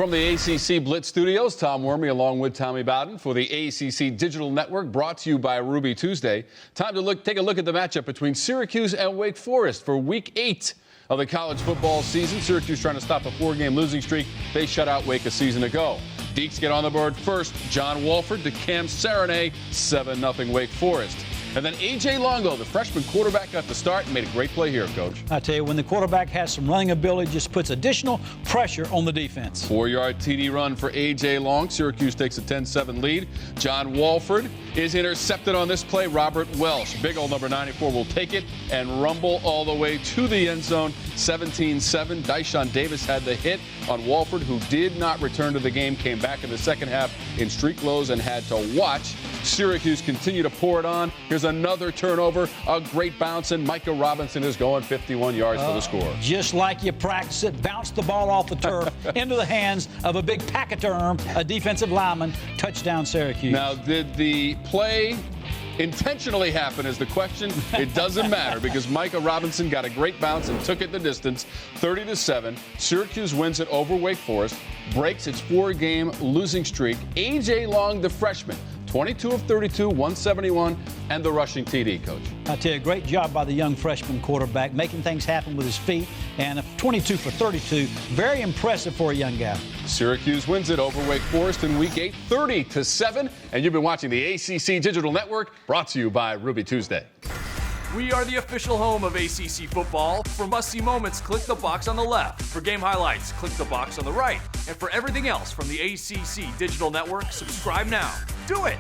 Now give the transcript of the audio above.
From the ACC Blitz Studios, Tom Wormy along with Tommy Bowden for the ACC Digital Network, brought to you by Ruby Tuesday. Time to take a look at the matchup between Syracuse and Wake Forest for Week 8 of the college football season. Syracuse trying to stop a 4-game losing streak. They shut out Wake a season ago. Deacs get on the board first. John Walford to Cam Serenay, 7-0 Wake Forest. And then AJ Long, the freshman quarterback, got the start and made a great play here, Coach. I tell you, when the quarterback has some running ability, just puts additional pressure on the defense. 4-yard TD run for AJ Long. Syracuse takes a 10-7 lead. John Walford is intercepted on this play. Robert Welsh, big old number 94, will take it and rumble all the way to the end zone. 17-7. Dyshawn Davis had the hit on Walford, who did not return to the game, came back in the second half in streak lows and had to watch Syracuse continue to pour it on. Here's another turnover, a great bounce, and Micah Robinson is going 51 yards for the score. Just like you practice it, bounce the ball off the turf into the hands of a big pachyderm, a defensive lineman. Touchdown, Syracuse. Now, did the play intentionally happen is the question. It doesn't matter because Micah Robinson got a great bounce and took it the distance, 30-7. Syracuse wins it over Wake Forest, breaks its 4-game losing streak. AJ Long, the freshman, 22 of 32, 171, and the rushing TD, Coach. I tell you, great job by the young freshman quarterback, making things happen with his feet, and 22 for 32. Very impressive for a young guy. Syracuse wins it over Wake Forest in Week 8, 30-7. And you've been watching the ACC Digital Network, brought to you by Ruby Tuesday. We are the official home of ACC football. For must-see moments, click the box on the left. For game highlights, click the box on the right. And for everything else from the ACC Digital Network, subscribe now. Do it!